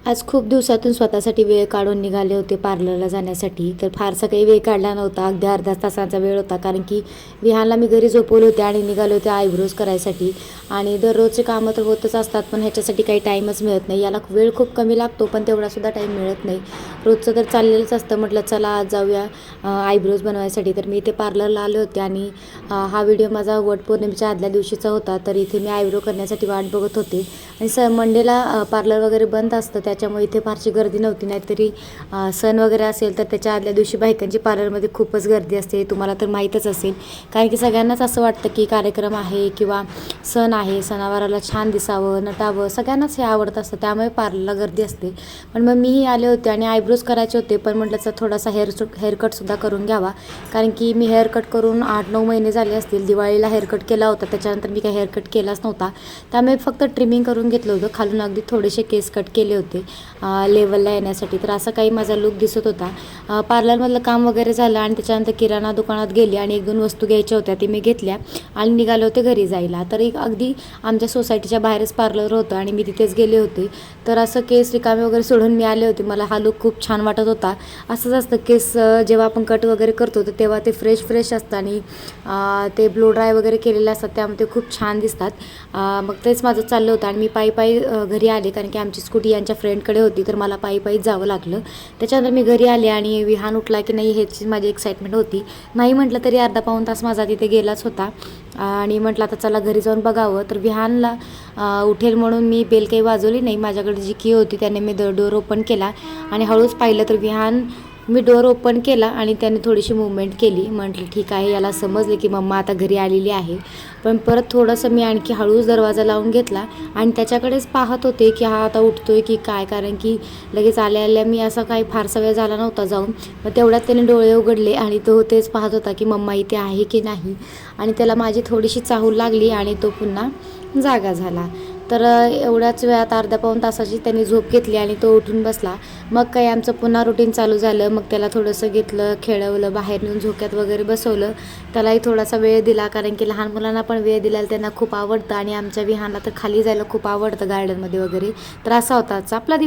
आज खूप दिवसातून स्वतःसाठी वेळ काढून निघाले होते पार्लरला जाण्यासाठी. तर फारसा काही वेळ काढला नव्हता, अगदी अर्धा तासाचा वेळ होता. कारण की विहानला मी घरी झोपवले होते आणि निघाले होते आयब्रोज करायसाठी. आणि दररोजचे कामं तर होतच असतात, पण ह्याच्यासाठी काही टाईमच मिळत नाही. याला वेळ खूप कमी लागतो, पण तेवढासुद्धा टाईम मिळत नाही. रोजचं तर चाललेलंच असतं. म्हटलं चला आज जाऊया आयब्रोज बनवायसाठी. तर मी इथे पार्लरला आले होते आणि हा व्हिडिओ माझा वटपौर्णिमेच्या आदल्या दिवशीचा होता. तर इथे मी आयब्रो करण्यासाठी वाट बघत होते आणि मंडेला पार्लर वगैरे बंद असतं, त्याच्यामुळे इथे फारशी गर्दी नव्हती. नाहीतरी सण वगैरे असेल तर त्याच्या आदल्या दिवशी बायकांची पार्लरमध्ये खूपच गर्दी असते, तुम्हाला तर माहीतच असेल. कारण की सगळ्यांनाच असं वाटतं की कार्यक्रम आहे किंवा सण आहे, सणावाराला छान दिसावं, नटावं, सगळ्यांनाच हे आवडत असतं, त्यामुळे पार्लरला गर्दी असते. पण मग मीही आले होते आणि आयब्रोज करायचे होते, पण म्हटलं तर थोडासा हेअरकटसुद्धा करून घ्यावा. कारण की मी हेअरकट करून 8-9 महिने झाले असतील. दिवाळीला हेअरकट केला होता, त्याच्यानंतर मी काही हेअरकट केलाच नव्हता. त्यामुळे फक्त ट्रिमिंग करून घेतलं होतं, खालून अगदी थोडेसे केस कट केले होते लेवलला येण्यासाठी. तर असा काही माझा लूक दिसत होता. पार्लरमधलं काम वगैरे झालं आणि त्याच्यानंतर किराणा दुकानात गेली आणि 1-2 वस्तू घ्यायच्या होत्या, ती मी घेतल्या आणि निघाले होते घरी जायला. तर एक अगदी आमच्या सोसायटीच्या बाहेरच पार्लर होतं आणि मी तिथेच गेले होते. तर असं केस रिकामे वगैरे सोडून मी आले होते. मला हा लूक खूप छान वाटत होता. असंच असतं, केस जेव्हा आपण कट वगैरे करतो तर तेव्हा ते फ्रेश असतं आणि ते ब्लो ड्राय वगैरे केलेले असतात, त्यामुळे ते खूप छान दिसतात. मग तेच माझं चाललं होतं आणि मी पायी घरी आले, कारण की आमची स्कूटी यांच्या फ्रेंडकडे होती, तर मला पायी जावं लागलं. त्याच्यानंतर मी घरी आले आणि विहान उठला की नाही ह्याची माझी एक्साइटमेंट होती. नाही म्हटलं तरी अर्धा पाऊण तास माझा तिथे गेलाच होता आणि म्हटलं आता चला घरी जाऊन बघावं. तर विहानला उठेल म्हणून मी बेल काही वाजवली नाही. माझ्याकडे जी की होती त्याने मी डोर ओपन केला आणि हळूच पाहिलं तर मी डोर ओपन केला आणि त्याने थोडीशी मूवमेंट केली. म्हटलं ठीक आहे, याला समजले की मम्मा आता घरी आलेली आहे. पण परत थोडंसं मी आणखी हळूच दरवाजा लावून घेतला आणि त्याच्याकडेच पाहत होते की हा आता उठतोय की काय, कारण की लगेच आल्या मी असा काही फारसा वेळ झाला नव्हता जाऊन. मग तेवढ्यात त्याने डोळे उघडले आणि तो तेच पाहत होता की मम्मा इथे आहे की नाही, आणि त्याला माझी थोडीशी चाहूल लागली आणि तो पुन्हा जागा झाला. तर एवढ्याच वेळात अर्ध्या पाऊण तासाची त्यांनी झोप घेतली आणि तो उठून बसला. मग काही आमचं पुन्हा रुटीन चालू झालं. मग त्याला थोडंसं घेतलं, खेळवलं, बाहेर नेऊन झोक्यात वगैरे बसवलं. त्यालाही थोडासा वेळ दिला, कारण की लहान मुलांना पण वेळ दिल्याला त्यांना खूप आवडतं आणि आमच्या विहानला तर खाली जायला खूप आवडतं गार्डनमध्ये वगैरे. तर असा होता आजचा आपला दिवस.